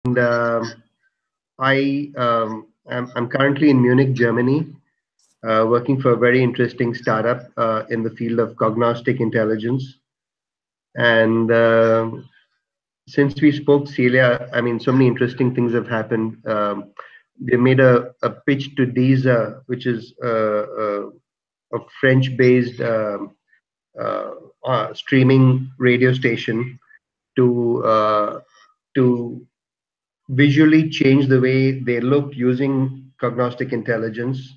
I'm currently in Munich, Germany, working for a very interesting startup in the field of cognostic intelligence. And since we spoke, Celia, I mean, so many interesting things have happened. They made a pitch to Deezer, which is a French-based streaming radio station, to visually change the way they look using cognostic intelligence,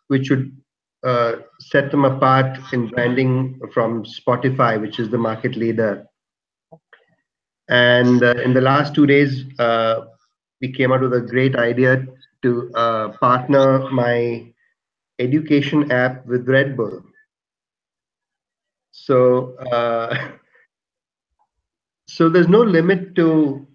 which would set them apart in branding from Spotify, which is the market leader. And in the last 2 days, we came out with a great idea to partner my education app with Red Bull. So, so there's no limit to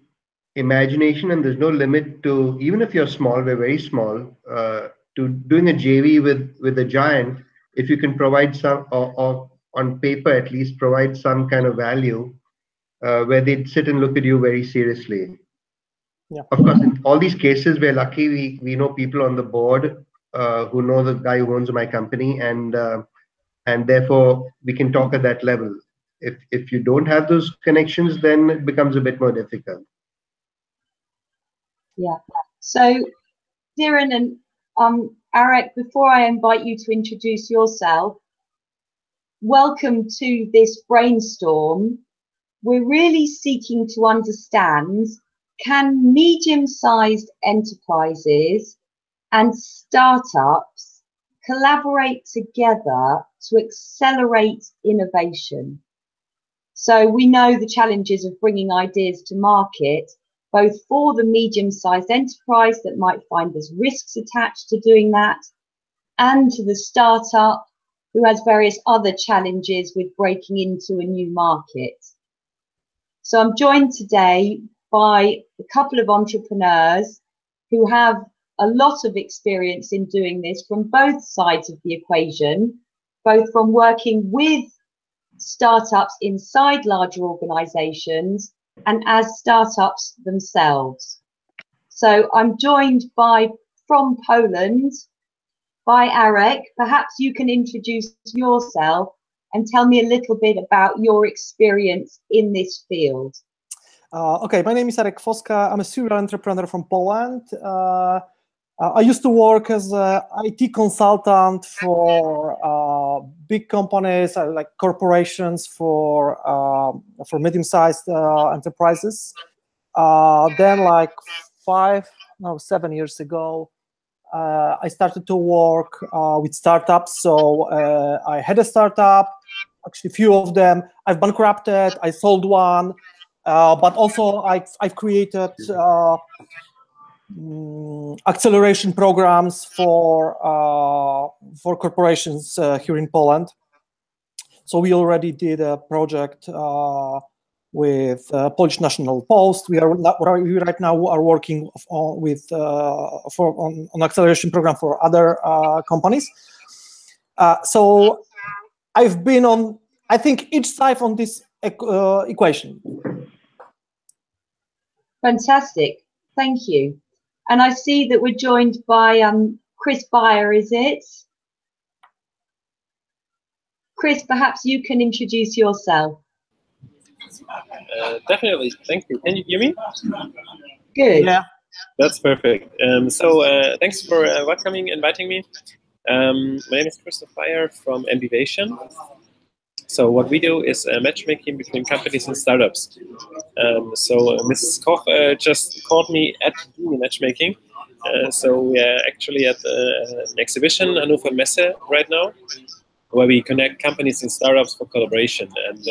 imagination, and there's no limit to, even if you're small, we're very small, to doing a JV with a giant, if you can provide some, or on paper at least, provide some kind of value, where they'd sit and look at you very seriously. Yeah. Of course, in all these cases, we're lucky we know people on the board who know the guy who owns my company, and therefore we can talk at that level. If you don't have those connections, then it becomes a bit more difficult. Yeah. So, Darren and Arek, before I invite you to introduce yourself, welcome to this brainstorm. We're really seeking to understand, can medium-sized enterprises and startups collaborate together to accelerate innovation? So we know the challenges of bringing ideas to market, both for the medium-sized enterprise that might find there's risks attached to doing that, and to the startup who has various other challenges with breaking into a new market. So I'm joined today by a couple of entrepreneurs who have a lot of experience in doing this from both sides of the equation, both from working with startups inside larger organizations and as startups themselves. So I'm joined from Poland, by Arek. Perhaps you can introduce yourself and tell me a little bit about your experience in this field. Okay, my name is Arek Foska. I'm a serial entrepreneur from Poland. I used to work as an IT consultant for big companies, like corporations, for medium-sized enterprises. Then, like 7 years ago, I started to work with startups. So I had a startup, actually a few of them. I've bankrupted, I sold one, but also I've created acceleration programs for corporations here in Poland. So we already did a project with Polish National Post. We right now are working on acceleration program for other companies. So I've been on, I think, each side on this equation. Fantastic, thank you. And I see that we're joined by Chris Beyer, is it? Chris, perhaps you can introduce yourself. Definitely, thank you. Can you hear me? Good. Yeah. That's perfect. Thanks for inviting me. My name is Christoph Beyer from Innovation. So what we do is matchmaking between companies and startups. Mrs. Koch just called me at doing matchmaking. So we are actually at an exhibition, Hannover Messe, right now, where we connect companies and startups for collaboration. And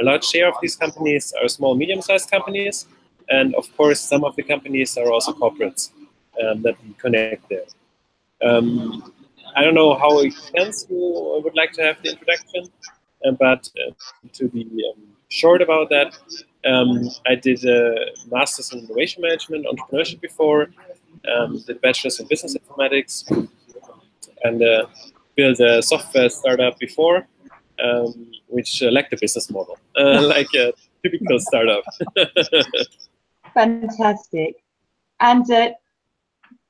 a large share of these companies are small, medium-sized companies. And of course, some of the companies are also corporates that we connect there. I don't know how extensive you would like to have the introduction. But to be short about that, I did a master's in innovation management, entrepreneurship before, did bachelor's in business informatics, and built a software startup before, which lacked a business model, like a typical startup. Fantastic. And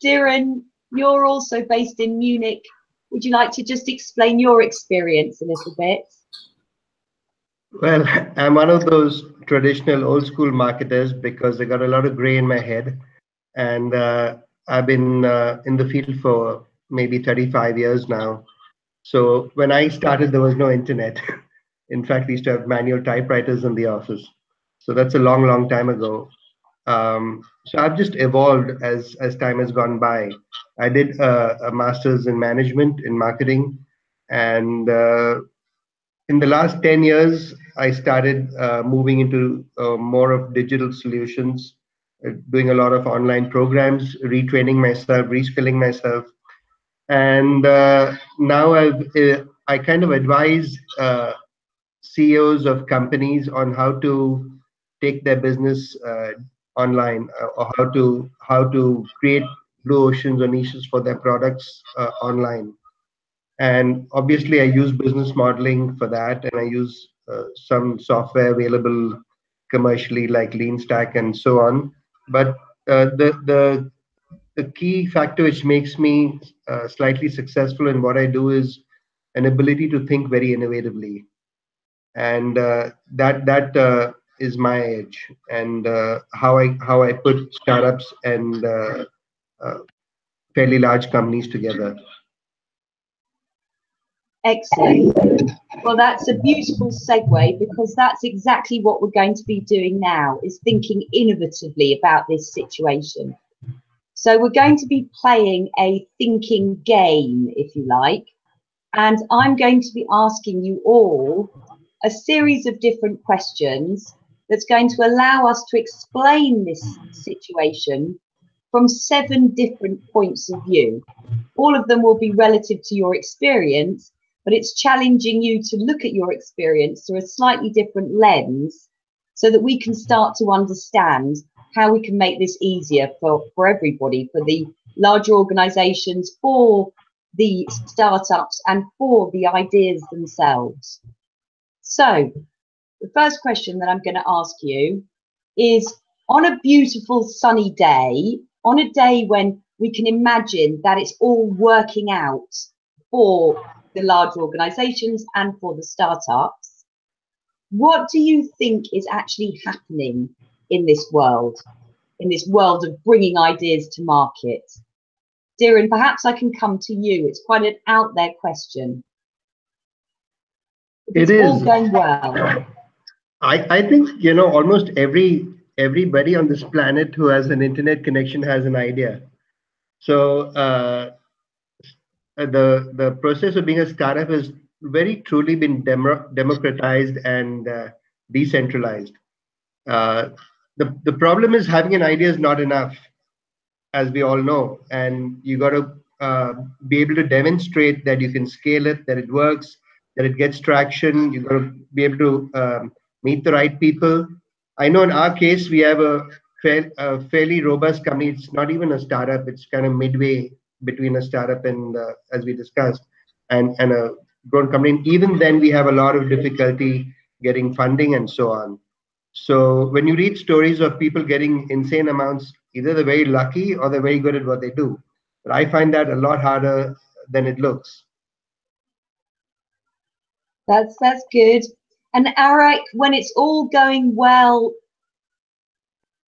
Darren, you're also based in Munich. Would you like to just explain your experience a little bit? Well, I'm one of those traditional old school marketers because I got a lot of gray in my head. And I've been in the field for maybe 35 years now. So when I started, there was no internet. In fact, we used to have manual typewriters in the office. So that's a long, long time ago. So I've just evolved as time has gone by. I did a master's in management in marketing, and in the last 10 years, I started moving into more of digital solutions, doing a lot of online programs, retraining myself, reskilling myself, and now I kind of advise CEOs of companies on how to take their business online, or how to create blue oceans or niches for their products online. And obviously, I use business modeling for that, and I use some software available commercially like Lean Stack and so on. But the key factor which makes me slightly successful in what I do is an ability to think very innovatively, and that is my edge, and how I put startups and uh, fairly large companies together. Excellent. Well, that's a beautiful segue, because that's exactly what we're going to be doing now, is thinking innovatively about this situation. So we're going to be playing a thinking game, if you like, and I'm going to be asking you all a series of different questions that's going to allow us to explain this situation from 7 different points of view. All of them will be relative to your experience, but it's challenging you to look at your experience through a slightly different lens so that we can start to understand how we can make this easier for everybody, for the larger organizations, for the startups, and for the ideas themselves. So the first question that I'm going to ask you is, on a beautiful sunny day, on a day when we can imagine that it's all working out for the large organizations and for the startups, what do you think is actually happening in this world of bringing ideas to market? Darren, perhaps I can come to you. It's quite an out there question. It's all going well. I think, you know, almost everybody on this planet who has an internet connection has an idea. So the process of being a startup has very truly been democratized and decentralized. The problem is having an idea is not enough, as we all know, and you got to be able to demonstrate that you can scale it, that it works, that it gets traction. You got to be able to meet the right people. I know in our case we have a fairly robust company. It's not even a startup. It's kind of midway between a startup and, as we discussed, and a grown company. And even then, we have a lot of difficulty getting funding and so on. So when you read stories of people getting insane amounts, either they're very lucky or they're very good at what they do. But I find that a lot harder than it looks. That's good. And Eric, when it's all going well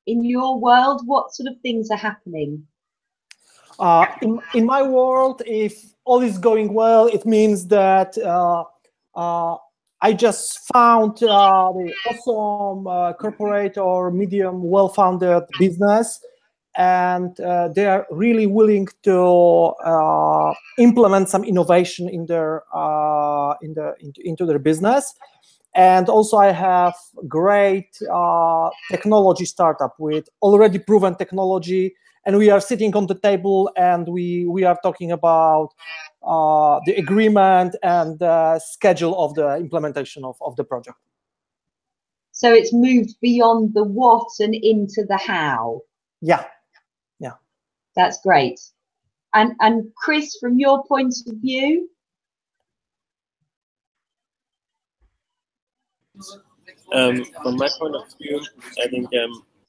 in your world, what sort of things are happening? In my world, if all is going well, it means that I just found the awesome corporate or medium well-founded business, and they are really willing to implement some innovation in their into their business. And also I have great technology startup with already proven technology, and we are sitting on the table and we are talking about the agreement and the schedule of the implementation of the project. So it's moved beyond the what and into the how. Yeah. That's great. And Chris, from your point of view? From my point of view, I think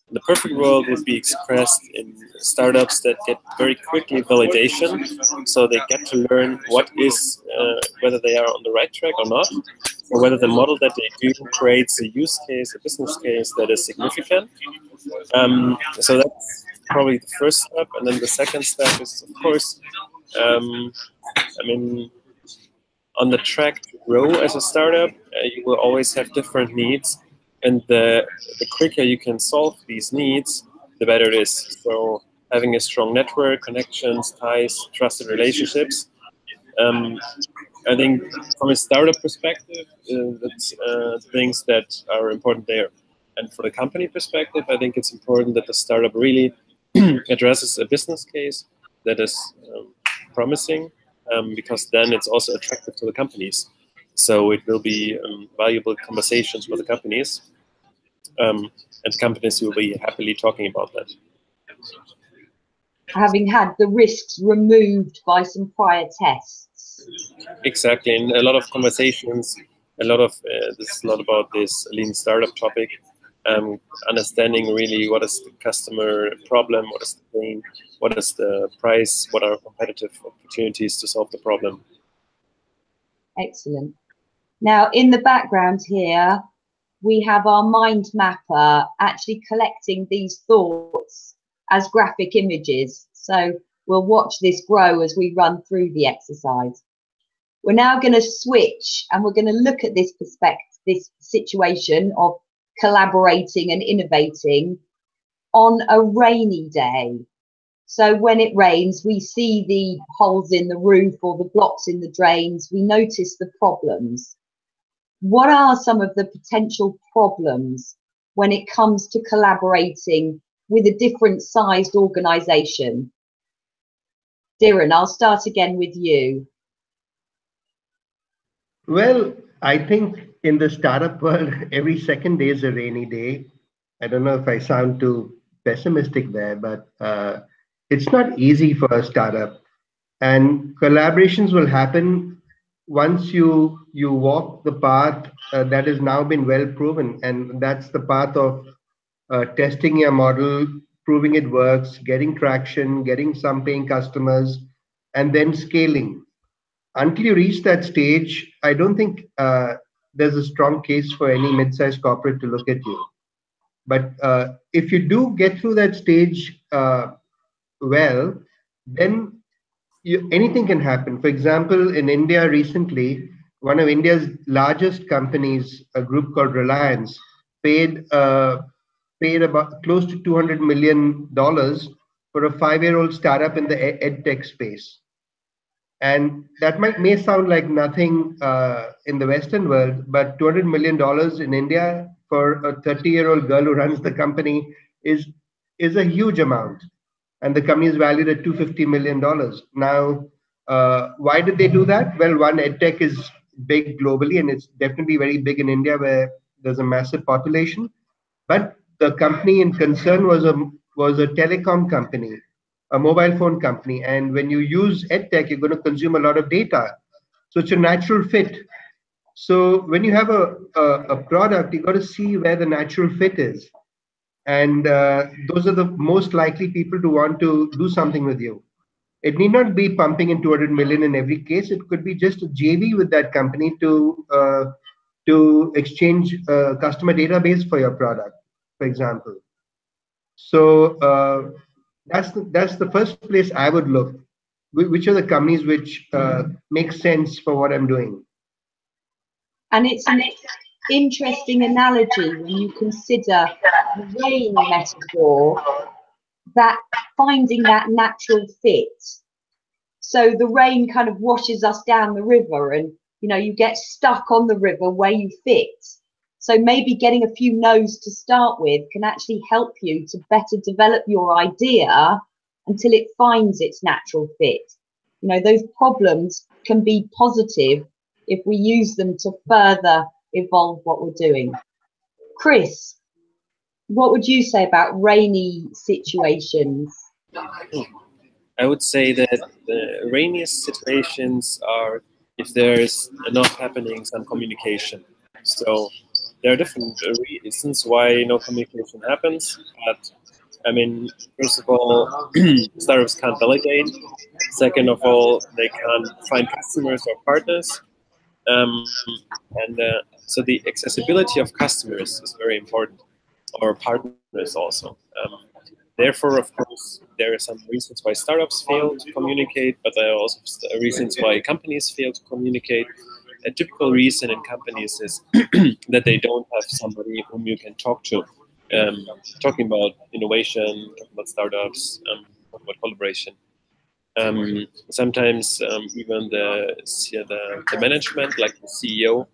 The perfect world would be expressed in startups that get very quickly validation, so they get to learn what is, whether they are on the right track or not, or whether the model that they do creates a use case, a business case that is significant. So that's probably the first step, and then the second step is, of course, I mean, on the track to grow as a startup, you will always have different needs, and the quicker you can solve these needs, the better it is. So having a strong network, connections, ties, trusted relationships. I think from a startup perspective, that's things that are important there. And for the company perspective, I think it's important that the startup really addresses a business case that is promising, because then it's also attractive to the companies. So it will be valuable conversations for the companies, and the companies will be happily talking about that. Having had the risks removed by some prior tests. Exactly, and a lot of conversations, a lot of this is a lot about this lean startup topic. Understanding really what is the customer problem, what is the pain, what is the price, what are competitive opportunities to solve the problem. Excellent. Now, in the background here, we have our mind mapper actually collecting these thoughts as graphic images. So we'll watch this grow as we run through the exercise. We're now going to switch and we're going to look at this perspective, this situation of collaborating and innovating on a rainy day. So when it rains, we see the holes in the roof or the blocks in the drains. We notice the problems. What are some of the potential problems when it comes to collaborating with a different sized organization? Darren, I'll start again with you. Well, I think in the startup world, every second day is a rainy day. I don't know if I sound too pessimistic there, but it's not easy for a startup. And collaborations will happen once you walk the path that has now been well proven. And that's the path of testing your model, proving it works, getting traction, getting some paying customers, and then scaling. Until you reach that stage, I don't think there's a strong case for any mid-sized corporate to look at you. But if you do get through that stage well, then anything can happen. For example, in India recently, one of India's largest companies, a group called Reliance, paid about close to $200 million for a 5-year-old startup in the edtech space. And that may sound like nothing in the Western world, but $200 million in India for a 30-year-old girl who runs the company is a huge amount. And the company is valued at $250 million. Now, why did they do that? Well, one, EdTech is big globally, and it's definitely very big in India where there's a massive population. But the company in concern was a telecom company, a mobile phone company. And when you use EdTech, you're going to consume a lot of data. So it's a natural fit. So when you have a product, you got to see where the natural fit is. And those are the most likely people to want to do something with you. It need not be pumping in 200 million in every case. It could be just a JV with that company to exchange customer database for your product, for example. So that's the first place I would look. Which are the companies which make sense for what I'm doing? And it's an interesting analogy when you consider the rain metaphor, that finding that natural fit. So the rain kind of washes us down the river, and you get stuck on the river where you fit. So maybe getting a few no's to start with can actually help you to better develop your idea until it finds its natural fit. Those problems can be positive if we use them to further evolve what we're doing. Chris, what would you say about rainy situations? I would say that the rainiest situations are if there is not happening some communication. So there are different reasons why no communication happens. But I mean, first of all, startups can't delegate. Second of all, they can't find customers or partners. So the accessibility of customers is very important, or partners also. Therefore, of course, there are some reasons why startups fail to communicate, but there are also reasons why companies fail to communicate. A typical reason in companies is that they don't have somebody whom you can talk to, talking about innovation, talking about startups, talking about collaboration. Sometimes even the management, like the CEO,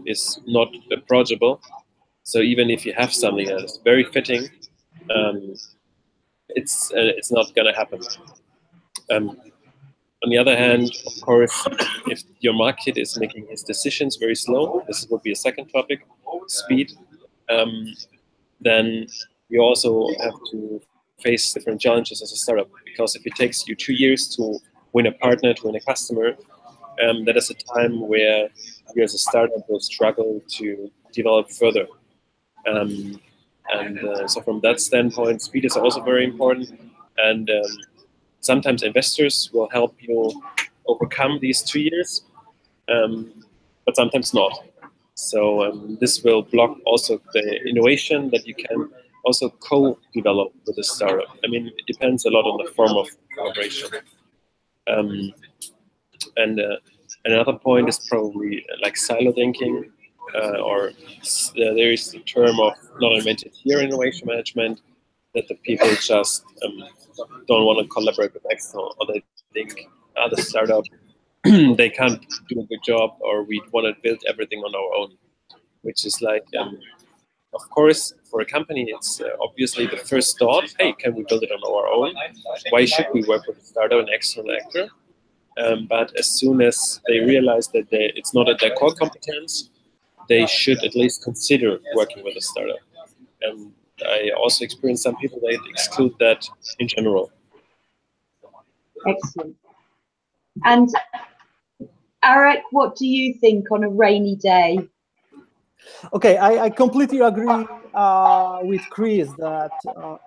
is not approachable. So even if you have something that is very fitting, it's not going to happen. On the other hand, of course, if your market is making its decisions very slow, this would be a second topic, speed, then you also have to face different challenges as a startup. Because if it takes you 2 years to win a partner, to win a customer, that is a time where you as a startup will struggle to develop further. So from that standpoint, speed is also very important. And sometimes investors will help you overcome these 2 years, but sometimes not. So this will block also the innovation that you can also co-develop with a startup. I mean, it depends a lot on the form of collaboration. Another point is probably like silo thinking, or there is the term of not invented here innovation management, that the people just don't want to collaborate with external, or they think the startup they can't do a good job, or we want to build everything on our own, which is like, of course, for a company, it's obviously the first thought, hey, can we build it on our own? Why should we work with a startup, an external actor? But as soon as they realize that it's not at their core competence, they should at least consider working with a startup. And I also experienced some people that exclude that in general. Excellent. And Arek, what do you think on a rainy day? Okay, I completely agree with Chris that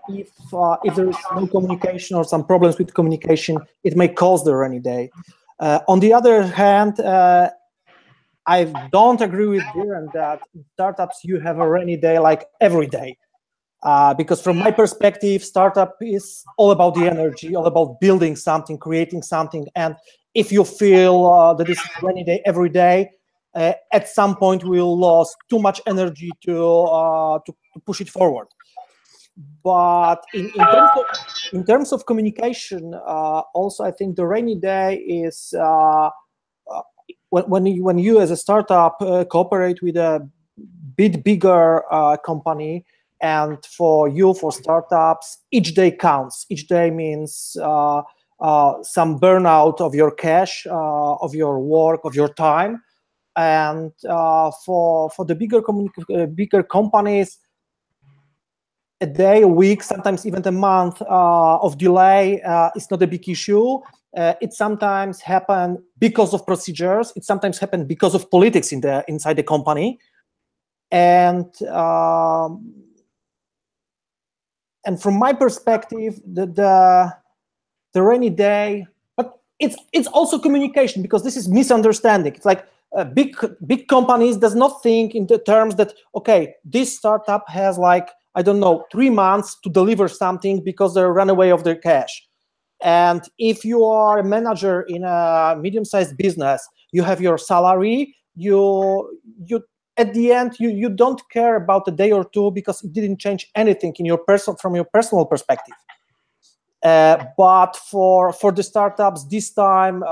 if there is no communication or some problems with communication, it may cause the rainy day. On the other hand, I don't agree with Darren that in startups you have a rainy day like every day. Because from my perspective, startup is all about the energy, all about building something, creating something. And if you feel that this is a rainy day every day, at some point we'll lose too much energy to push it forward. But in terms of communication, also I think the rainy day is when you as a startup cooperate with a bit bigger company. And for you, for startups, each day counts. Each day means some burnout of your cash, of your work, of your time. And for the bigger companies, a day, a week, sometimes even a month of delay is not a big issue. It sometimes happens because of procedures. It sometimes happens because of politics inside the company. And from my perspective, the rainy day, but it's also communication, because this is misunderstanding. It's like big companies does not think in the terms that, okay, this startup has like, I don't know, 3 months to deliver something because they ran away of their cash. And if you are a manager in a medium-sized business, you have your salary, you at the end, you don't care about a day or two because it didn't change anything in from your personal perspective. But for the startups, this time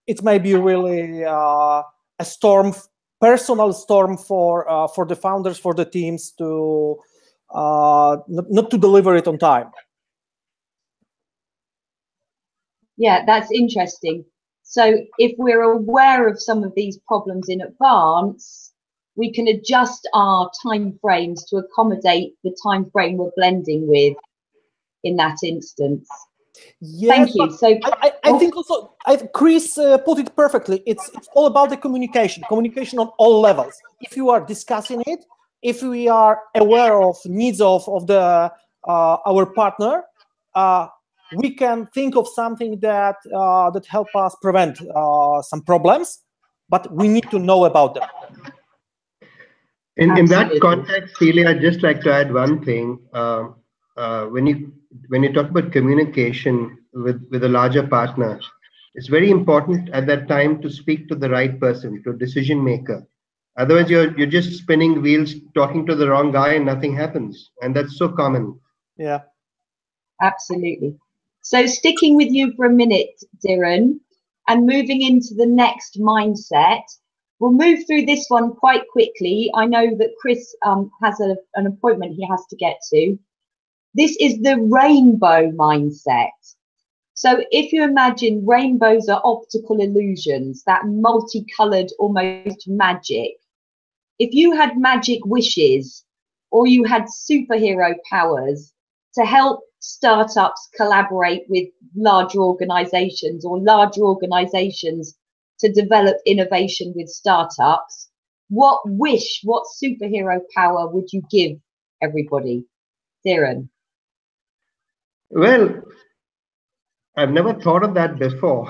it may be really a storm, personal storm for the founders, for the teams to not to deliver it on time. Yeah, that's interesting. So if we're aware of some of these problems in advance, we can adjust our time frames to accommodate the time frame we're blending with in that instance. Yes, Thank you. So I think also Chris put it perfectly. It's all about the communication on all levels. If you are discussing it, if we are aware of needs of the our partner, we can think of something that that help us prevent some problems, but we need to know about them. In that context, Celia, I'd just like to add one thing. When you talk about communication with a larger partner, it's very important at that time to speak to the right person, to a decision maker. Otherwise, you're just spinning wheels, talking to the wrong guy, and nothing happens. And that's so common. Yeah, absolutely. So sticking with you for a minute, Darren, and moving into the next mindset. We'll move through this one quite quickly. I know that Chris has an appointment he has to get to. This is the rainbow mindset. So if you imagine rainbows are optical illusions, that multicolored almost magic. If you had magic wishes or you had superhero powers to help startups collaborate with larger organizations or larger organizations to develop innovation with startups, what wish, what superhero power would you give everybody? Darren? Well, I've never thought of that before.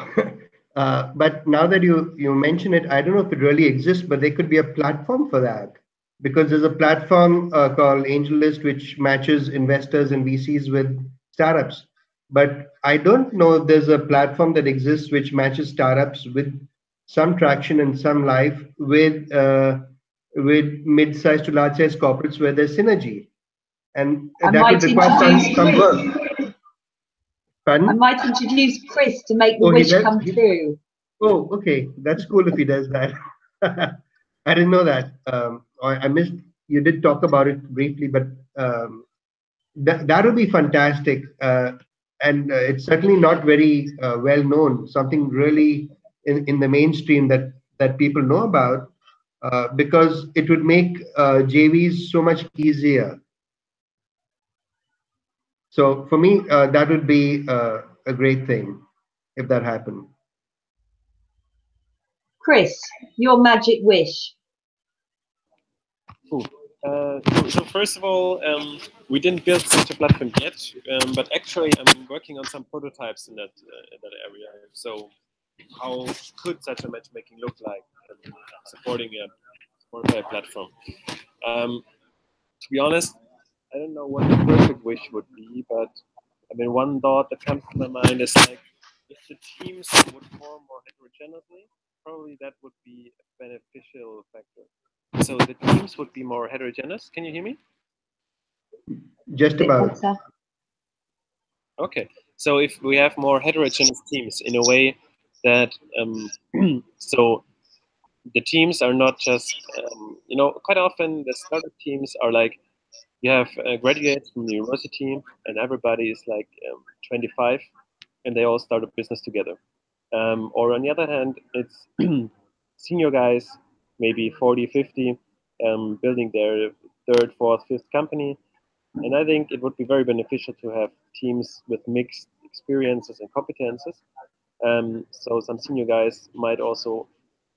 But now that you mention it, I don't know if it really exists, but there could be a platform for that. Because there's a platform called AngelList, which matches investors and VCs with startups. But I don't know if there's a platform that exists which matches startups with some traction and some life with mid-sized to large-sized corporates where there's synergy. And that would require some work. Pardon? I might introduce Chris to make the wish come true. Oh, okay. That's cool if he does that. I didn't know that. I missed, you did talk about it briefly, but that would be fantastic. And it's certainly not very well known, something really in the mainstream that people know about, because it would make JVs so much easier. So for me, that would be a great thing if that happened. Chris, your magic wish. So first of all, we didn't build such a platform yet, but actually I'm working on some prototypes in that area. So how could such a matchmaking look like, supporting a platform? To be honest, I don't know what the perfect wish would be, but I mean, one thought that comes to my mind is like, if the teams would form more heterogeneously, probably that would be a beneficial factor. So the teams would be more heterogeneous. Can you hear me? Just about. Okay. So if we have more heterogeneous teams in a way that, so the teams are not just, you know, quite often the startup teams are like, you have graduates from the university and everybody is like 25 and they all start a business together. Or on the other hand, it's senior guys, maybe 40, 50, building their third, fourth, fifth company. And I think it would be very beneficial to have teams with mixed experiences and competences. So some senior guys might also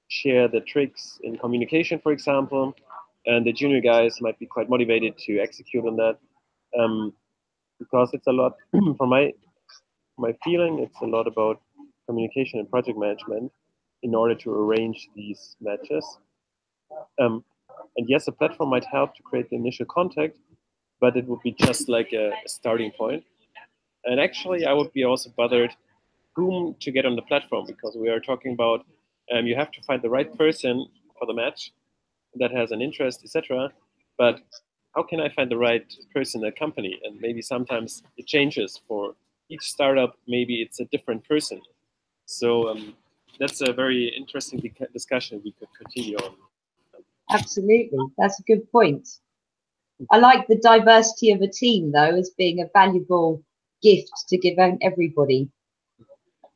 share the tricks in communication, for example, and the junior guys might be quite motivated to execute on that, because it's a lot, from my feeling, it's a lot about communication and project management in order to arrange these matches. And yes, a platform might help to create the initial contact, but it would be just like a starting point. And actually, I would be also bothered whom to get on the platform, because we are talking about you have to find the right person for the match that has an interest, etc. But how can I find the right person in a company? And maybe sometimes it changes for each startup. Maybe it's a different person. So that's a very interesting discussion we could continue on. Absolutely, that's a good point. I like the diversity of a team, though, as being a valuable gift to give everybody.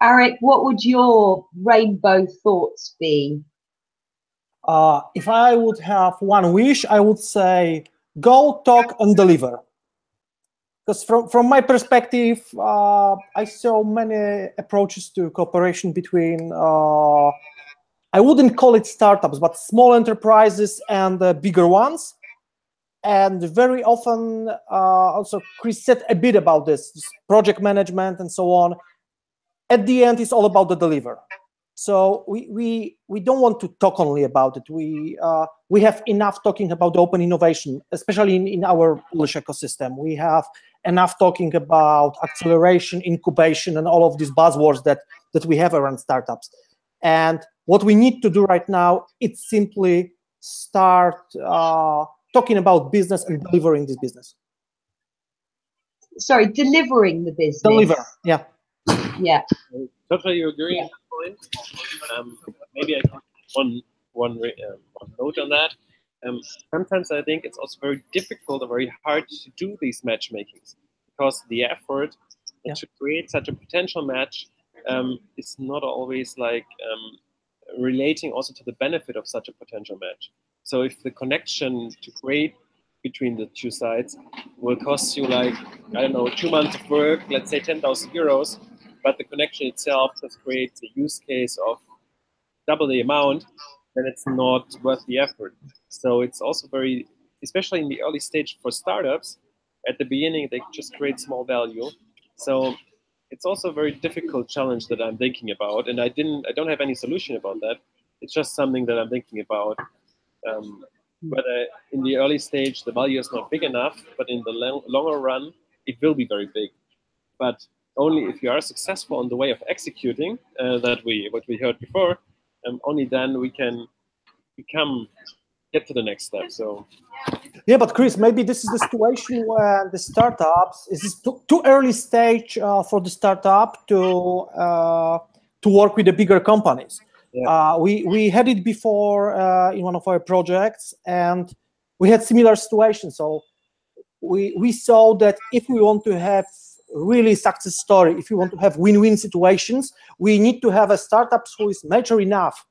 Eric, what would your rainbow thoughts be? If I would have one wish, I would say, go, talk, and deliver. because from my perspective, I saw many approaches to cooperation between, I wouldn't call it startups, but small enterprises and bigger ones. And very often, also Chris said a bit about this project management and so on. At the end, it's all about the deliver. So we don't want to talk only about it. We have enough talking about open innovation, especially in our Polish ecosystem. We have enough talking about acceleration, incubation, and all of these buzzwords that we have around startups. And what we need to do right now, it's simply start talking about business and delivering this business. Sorry, delivering the business. Deliver, yeah. Yeah. Totally agree on that point. Maybe I can one note on that. Sometimes I think it's also very difficult or very hard to do these matchmakings because the effort to create such a potential match is not always like relating also to the benefit of such a potential match. So if the connection to create between the two sides will cost you like, I don't know, 2 months of work, let's say 10,000 euros, but the connection itself just creates a use case of double the amount, then it's not worth the effort. So it's also very, especially in the early stage for startups, at the beginning they just create small value. So it's also a very difficult challenge that I'm thinking about, and I don't have any solution about that. It's just something that I'm thinking about. Whether in the early stage the value is not big enough, but in the longer run it will be very big. But only if you are successful in the way of executing what we heard before, only then we can get to the next step. So yeah, but Chris, maybe this is the situation where the startups is too early stage for the startup to work with the bigger companies. Yeah. We had it before in one of our projects, and we had similar situations. So we saw that if we want to have really success story, if we want to have win-win situations, we need to have a startup who is mature enough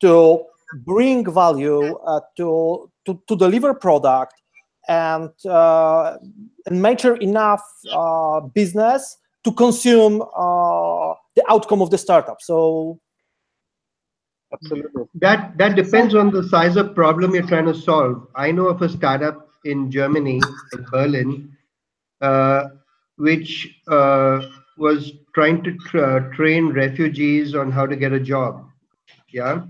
to bring value, to deliver product, and mature enough business to consume the outcome of the startup. So absolutely, that depends on the size of problem you're trying to solve. I know of a startup in Germany, in Berlin, which was trying to train refugees on how to get a job. Yeah,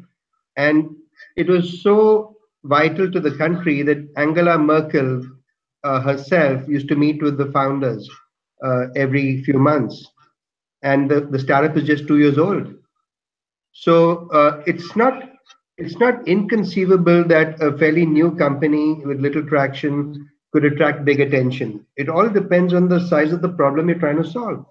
and it was so vital to the country that Angela Merkel herself used to meet with the founders every few months, and the startup is just 2 years old. So it's not inconceivable that a fairly new company with little traction could attract big attention. It all depends on the size of the problem you're trying to solve.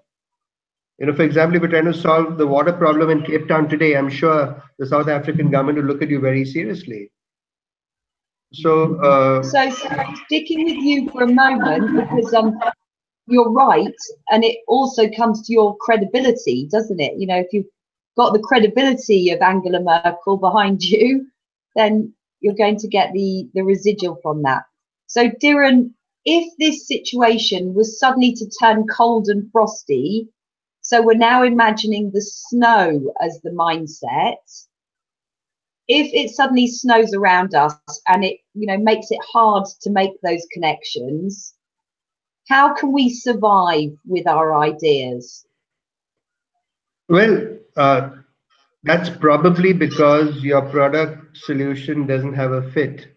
You know, for example, if you're trying to solve the water problem in Cape Town today, I'm sure the South African government will look at you very seriously. So, so sticking with you for a moment, because you're right, and it also comes to your credibility, doesn't it? You know, if you've got the credibility of Angela Merkel behind you, then you're going to get the residual from that. So, Darren, if this situation was suddenly to turn cold and frosty, so we're now imagining the snow as the mindset. If it suddenly snows around us and it, you know, makes it hard to make those connections, how can we survive with our ideas? Well, that's probably because your product solution doesn't have a fit.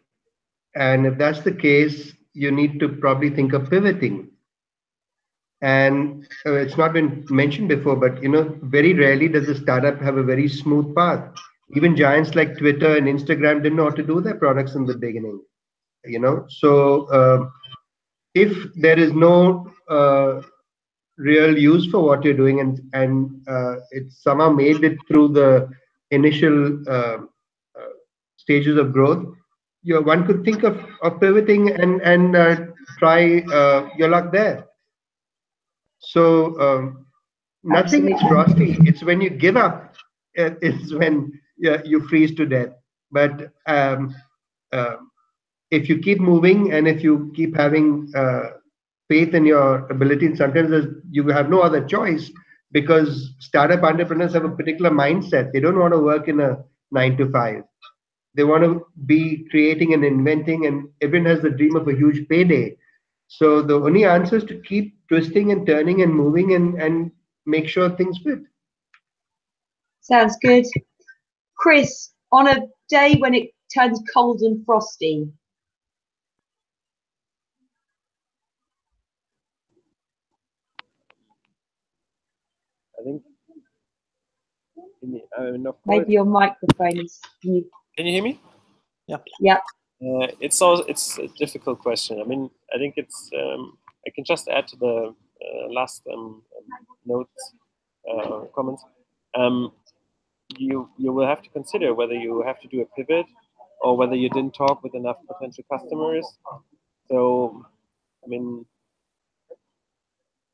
And if that's the case, you need to probably think of pivoting. And it's not been mentioned before, but you know, very rarely does a startup have a very smooth path. Even giants like Twitter and Instagram didn't know how to do their products in the beginning. You know, so if there is no real use for what you're doing, and it's somehow made it through the initial stages of growth, one could think of pivoting and try your luck there. So nothing is frosty. It's when you give up, it's when you freeze to death. But if you keep moving and if you keep having faith in your ability. And sometimes you have no other choice because startup entrepreneurs have a particular mindset. They don't want to work in a 9 to 5. They want to be creating and inventing, and everyone has the dream of a huge payday. So the only answer is to keep twisting and turning and moving and make sure things fit. Sounds good. Chris, on a day when it turns cold and frosty, I think maybe your microphone is mute. Can you hear me? Yeah. Yeah. It's a difficult question. I mean, I think it's. I can just add to the last notes comments. You will have to consider whether you have to do a pivot or whether you didn't talk with enough potential customers. So, I mean,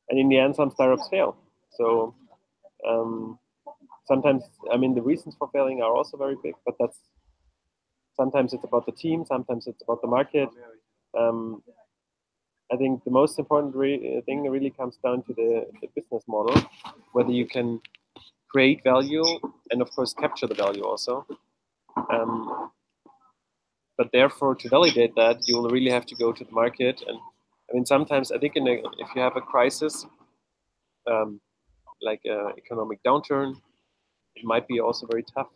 and in the end, some startups fail. So sometimes, I mean, the reasons for failing are also very big, but that's sometimes it's about the team, sometimes it's about the market. I think the most important thing really comes down to the business model, whether you can create value and, of course, capture the value also. But therefore, to validate that, you will really have to go to the market. And I mean, sometimes I think if you have a crisis, like an economic downturn, it might be also very tough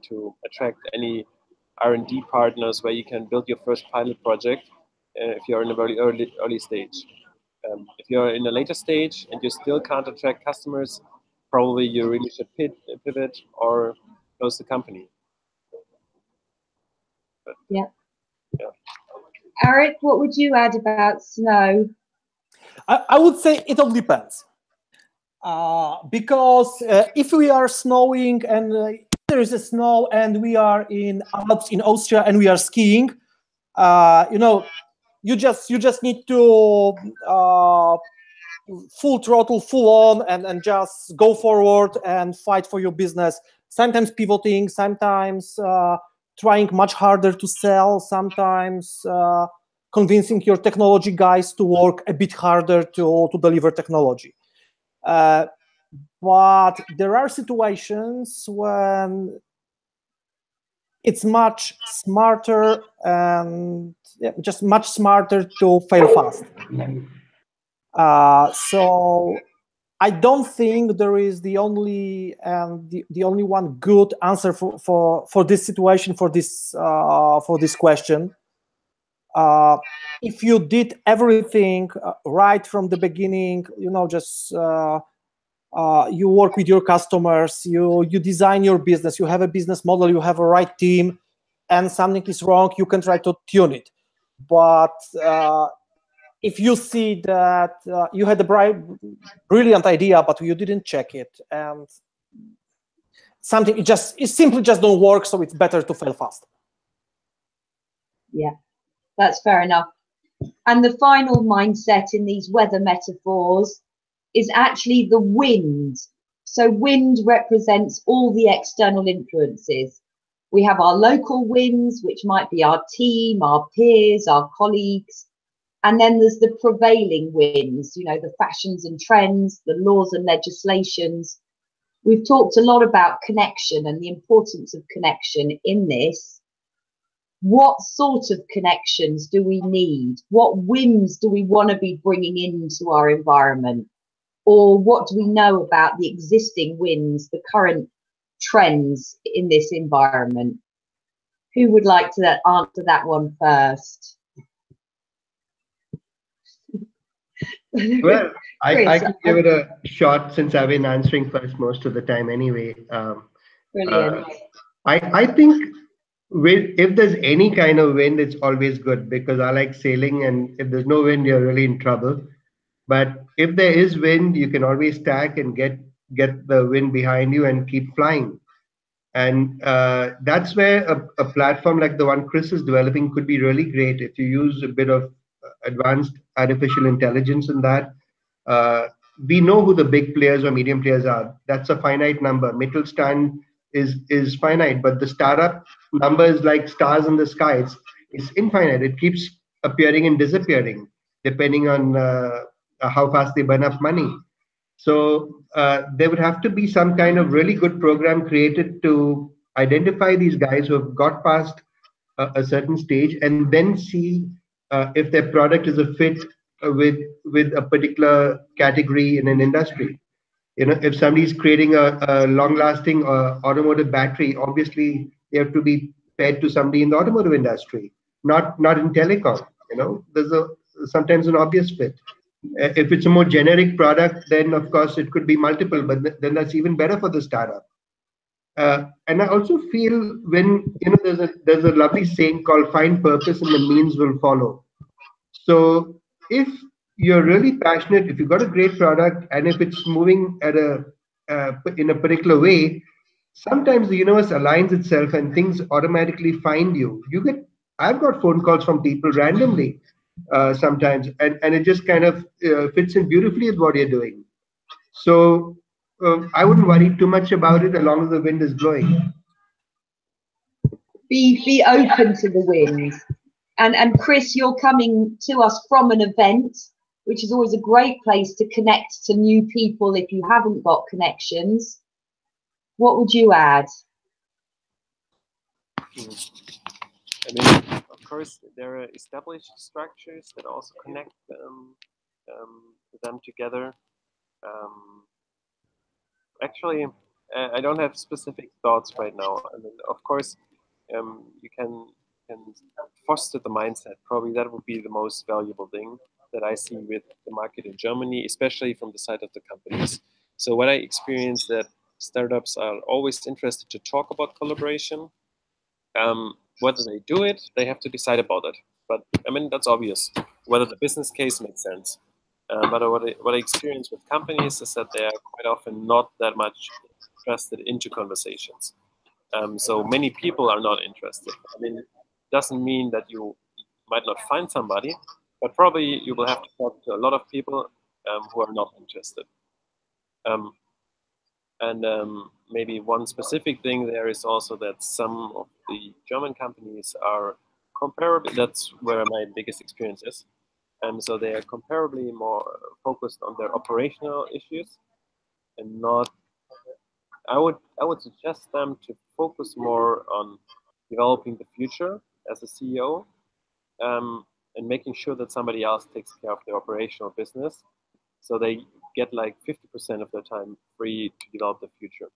to attract any R&D partners where you can build your first pilot project if you're in a very early stage. If you're in a later stage and you still can't attract customers, probably you really should pivot or close the company. But, yeah. Yeah. Eric, what would you add about snow? I would say it all depends. Because if we are snowing and there is a snow and we are in Alps in Austria and we are skiing, you just need to full throttle, full on, and just go forward and fight for your business. Sometimes pivoting, sometimes trying much harder to sell, sometimes convincing your technology guys to work a bit harder to deliver technology. But there are situations when it's much smarter and just much smarter to fail fast. So I don't think there is the only one good answer for this situation, for this question. If you did everything right from the beginning, just you work with your customers, you design your business, you have a business model, you have a right team, and something is wrong, you can try to tune it. But if you see that you had a brilliant idea, but you didn't check it, and something it simply just don't work, so it's better to fail fast. Yeah, that's fair enough. And the final mindset in these weather metaphors is actually the wind. So wind represents all the external influences. We have our local winds, which might be our team, our peers, our colleagues. And then there's the prevailing winds, the fashions and trends, the laws and legislations. We've talked a lot about connection and the importance of connection in this. What sort of connections do we need? What winds do we want to be bringing into our environment? Or what do we know about the existing winds, the current trends in this environment? Who would like to answer that one first? Well, I can give it a shot since I've been answering first most of the time anyway. Brilliant. I think if there's any kind of wind, it's always good because I like sailing, and if there's no wind, you're really in trouble. But if there is wind, you can always stack and get the wind behind you and keep flying. And that's where a platform like the one Chris is developing could be really great if you use a bit of advanced artificial intelligence in that. We know who the big players or medium players are. That's a finite number. Mittelstand is finite, but the startup number is like stars in the sky. It's infinite. It keeps appearing and disappearing. depending on how fast they burn up money. So there would have to be some kind of really good program created to identify these guys who have got past a certain stage, and then see if their product is a fit with a particular category in an industry. You know, if somebody's creating a long-lasting automotive battery, obviously they have to be paired to somebody in the automotive industry, not in telecom. You know, there's sometimes an obvious fit. If it's a more generic product, then of course it could be multiple, but then that's even better for the startup. And I also feel, when there's a lovely saying called "find purpose and the means will follow." So if you're really passionate, if you've got a great product, and if it's moving at in a particular way, sometimes the universe aligns itself and things automatically find you. I've got phone calls from people randomly sometimes, and it just kind of fits in beautifully with what you're doing. So I wouldn't worry too much about it as long as the wind is blowing. Be open to the wind. And Chris, you're coming to us from an event, which is always a great place to connect to new people if you haven't got connections. What would you add? I mean, of course, there are established structures that also connect them together. Actually, I don't have specific thoughts right now. I mean, of course, you can foster the mindset. Probably that would be the most valuable thing that I see with the market in Germany, especially from the side of the companies. So what I experienced, that startups are always interested to talk about collaboration. Whether they do it, they have to decide about it. But I mean, that's obvious, whether the business case makes sense. But what I experience with companies is that they are quite often not that much interested into conversations. So many people are not interested. I mean, it doesn't mean that you might not find somebody, but probably you will have to talk to a lot of people who are not interested. Maybe one specific thing there is also that some of the German companies are comparable. That's where my biggest experience is. So they are comparably more focused on their operational issues, and not. I would suggest them to focus more on developing the future as a CEO, and making sure that somebody else takes care of the operational business, so they get like 50% of their time free to develop the future.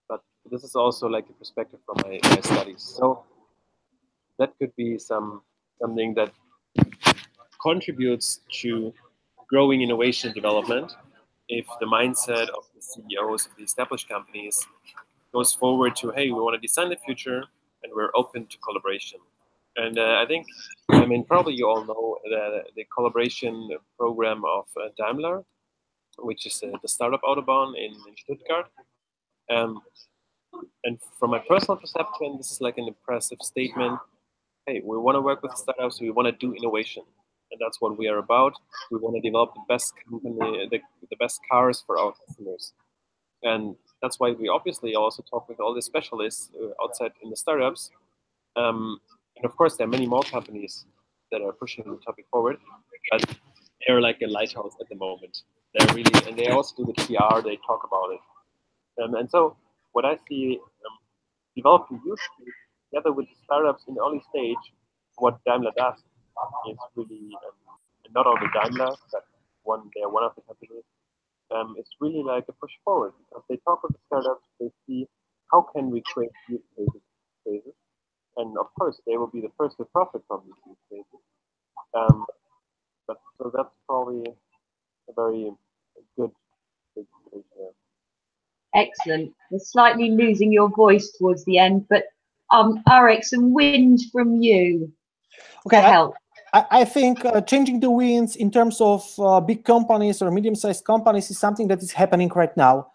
But this is also like a perspective from my studies. So that could be something that contributes to growing innovation development, if the mindset of the CEOs of the established companies goes forward to, hey, we want to design the future and we're open to collaboration. And I mean, probably you all know the collaboration program of Daimler, which is the startup Autobahn in Stuttgart. And from my personal perception, this is like an impressive statement. Hey, we want to work with startups, we want to do innovation. And that's what we are about. We want to develop the best company, the best cars for our customers. And that's why we obviously also talk with all the specialists outside in the startups. And of course, there are many more companies that are pushing the topic forward, but they're like a lighthouse at the moment. They're really, and they also do the PR, they talk about it. And so what I see, developing use case together with the startups in the early stage, what Daimler does is really, and not only Daimler, but they're one of the companies, it's really like a push forward, because they talk with the startups, they see how can we create use cases, and of course they will be the first to profit from these use cases. But so that's probably a very good situation there. Excellent. We're slightly losing your voice towards the end, but Arek, some wind from you. Okay, help. I think changing the winds in terms of big companies or medium-sized companies is something that is happening right now.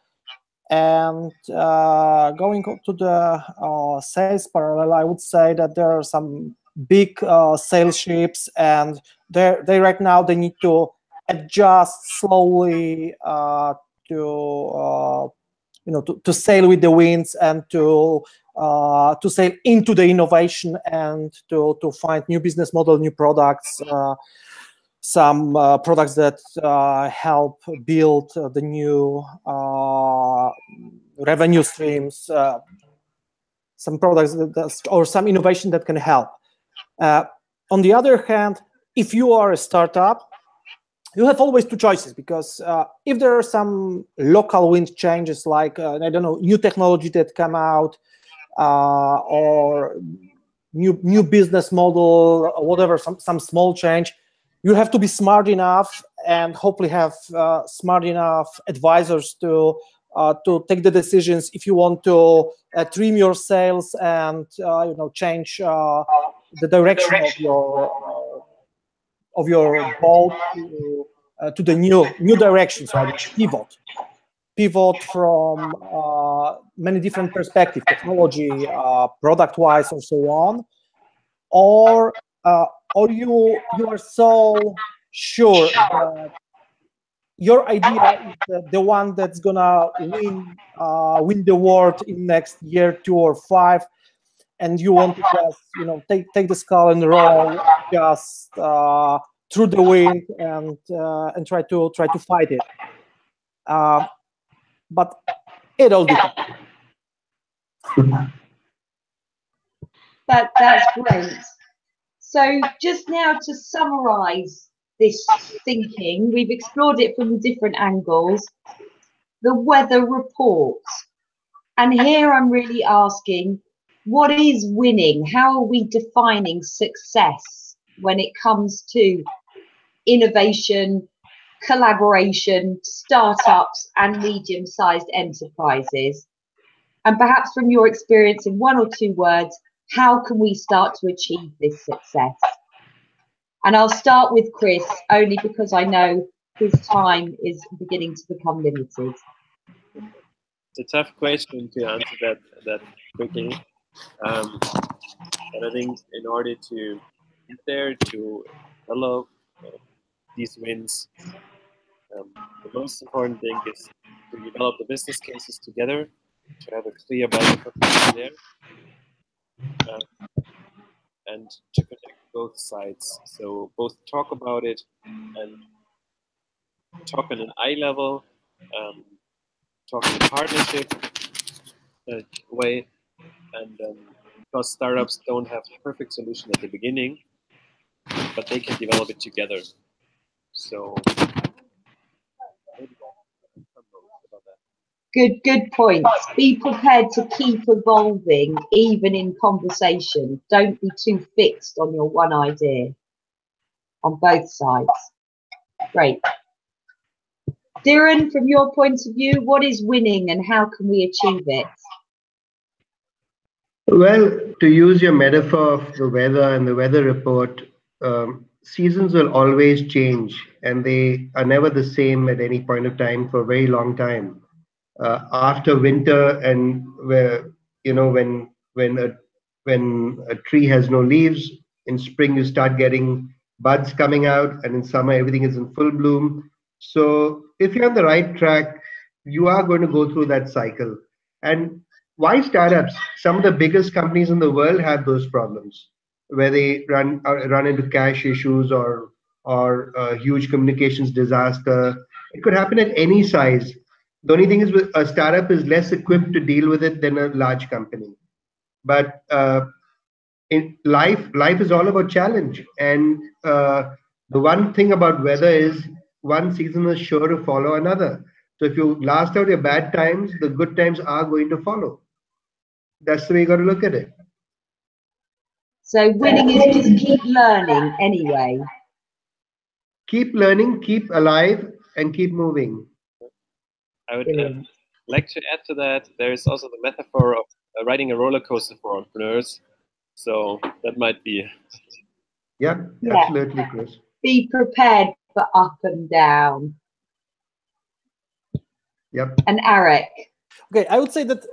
And going to the sales parallel, I would say that there are some big sales ships, and they right now they need to adjust slowly to sail with the winds, and to sail into the innovation, and to find new business model, new products. some products that help build the new revenue streams, some products or some innovation that can help. On the other hand, if you are a startup, you have always two choices, because if there are some local wind changes, like I don't know, new technology that come out, or new business model, or whatever, some small change, you have to be smart enough and hopefully have smart enough advisors to take the decisions if you want to trim your sales and change the direction of your boat to the new directions, right? Pivot from many different perspectives, technology, product-wise, and so on, or you are so sure that your idea is the one that's gonna win the world in next year, 2 or 5, and you want to just take the skull and roll just through the wind and try to fight it. But it all depends. That's great. So just now to summarize this thinking, we've explored it from different angles. The weather report. And here I'm really asking, what is winning? How are we defining success when it comes to innovation, collaboration, startups, and medium-sized enterprises? And perhaps from your experience, in 1 or 2 words, how can we start to achieve this success? And I'll start with Chris, only because I know his time is beginning to become limited. It's a tough question to answer that quickly. And I think in order to get there, to develop these wins, the most important thing is to develop the business cases together, to have a clear value proposition there, and to connect both sides. So both talk about it and talk on an eye level, talk in a partnership way, and because startups don't have a perfect solution at the beginning, but they can develop it together. So Good points. Be prepared to keep evolving, even in conversation. Don't be too fixed on your one idea on both sides. Great. Darren, from your point of view, what is winning and how can we achieve it? Well, to use your metaphor of the weather and the weather report, seasons will always change, and they are never the same at any point of time for a very long time. After winter, and where when a tree has no leaves, in spring you start getting buds coming out, and in summer everything is in full bloom. So if you're on the right track, you are going to go through that cycle. And why startups? Some of the biggest companies in the world have those problems, where they run into cash issues or a huge communications disaster. It could happen at any size. The only thing is, a startup is less equipped to deal with it than a large company. But in life is all about challenge. And the one thing about weather is, one season is sure to follow another. So if you last out your bad times, the good times are going to follow. That's the way you got to look at it. So winning is just keep learning anyway. Keep learning, keep alive, and keep moving. I would like to add to that, there is also the metaphor of riding a roller coaster for entrepreneurs. So that might be. Yeah, absolutely, Chris. Be prepared for up and down. Yep. And Eric. Okay, I would say that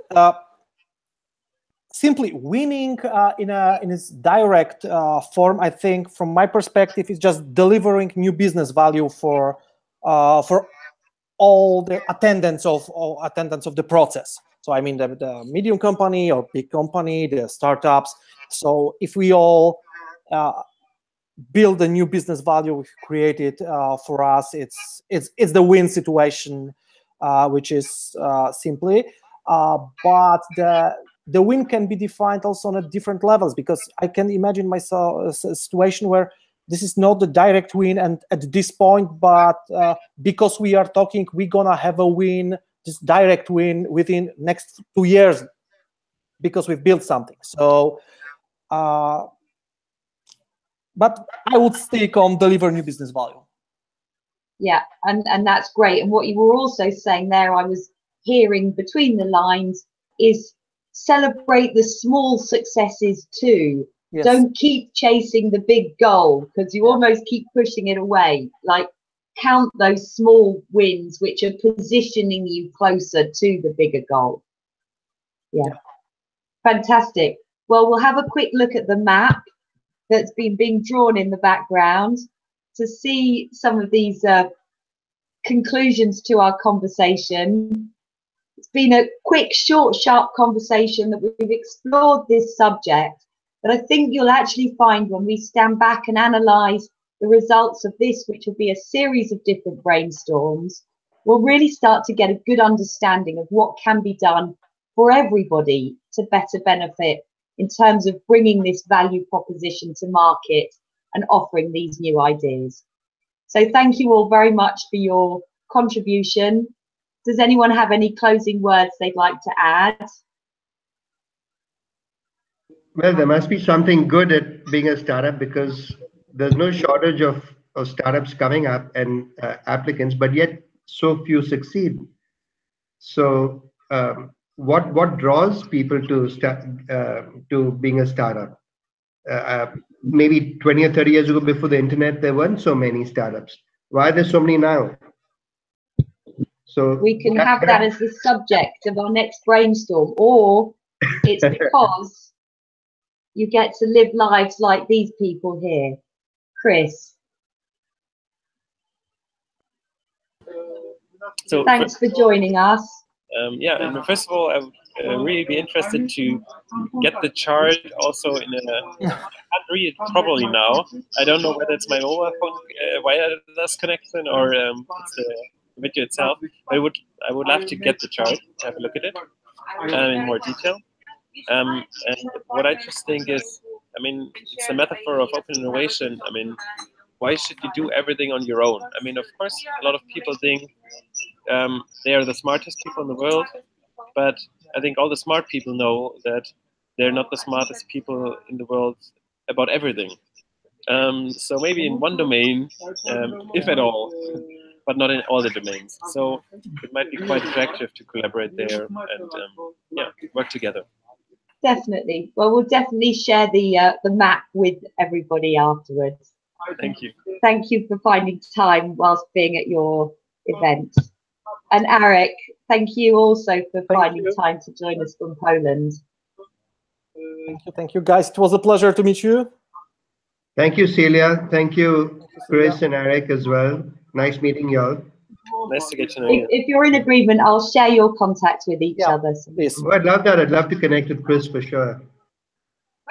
simply winning in its direct form, I think, from my perspective, is just delivering new business value for all the attendants of the process. So I mean the medium company or big company, the startups. So if we all build a new business value we've created. For us, it's the win situation, which is simply. But the win can be defined also on a different levels, because I can imagine myself a situation where this is not the direct win, and at this point, but because we are talking, we're gonna have a win, this direct win within next 2 years, because we've built something. So, but I would stick on deliver new business value. Yeah, and that's great. And what you were also saying there, I was hearing between the lines, is celebrate the small successes too. Yes. Don't keep chasing the big goal, because you almost keep pushing it away. Like, count those small wins which are positioning you closer to the bigger goal. Yeah. Fantastic. Well, we'll have a quick look at the map that's been being drawn in the background to see some of these conclusions to our conversation. It's been a quick, short, sharp conversation that we've explored this subject, but I think you'll actually find when we stand back and analyse the results of this, which will be a series of different brainstorms, we'll really start to get a good understanding of what can be done for everybody to better benefit in terms of bringing this value proposition to market and offering these new ideas. So thank you all very much for your contribution. Does anyone have any closing words they'd like to add? Well, there must be something good at being a startup, because there's no shortage of startups coming up and applicants, but yet so few succeed. So what draws people to being a startup? Maybe 20 or 30 years ago, before the internet, there weren't so many startups. Why are there so many now? So we can have that as the subject of our next brainstorm, or it's because you get to live lives like these people here. Chris. So thanks for joining us. Yeah, and first of all, I would really be interested to get the chart also in a, I can't read it properly now. I don't know whether it's my mobile phone wireless connection or it's the video itself. I would love to get the chart, have a look at it in more detail. And what I just think is, I mean, it's a metaphor of open innovation. I mean, why should you do everything on your own? I mean, of course, a lot of people think they are the smartest people in the world, but I think all the smart people know that they're not the smartest people in the world about everything. So maybe in one domain, if at all, but not in all the domains. So it might be quite attractive to collaborate there and yeah, work together. Definitely. Well, we'll definitely share the map with everybody afterwards. Thank you. Thank you for finding time whilst being at your event. And Arek, thank you also for finding time to join us from Poland. Thank you, guys. It was a pleasure to meet you. Thank you, Celia. Thank you, Chris and Arek as well. Nice meeting you all. Nice to get to know you. If you're in agreement, I'll share your contacts with each other. Yes. Oh, I'd love that. I'd love to connect with Chris for sure.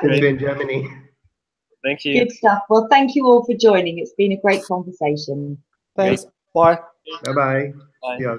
Since we're in Germany. Thank you. Good stuff. Well, thank you all for joining. It's been a great conversation. Thanks. Bye. Bye-bye. Bye. See you all.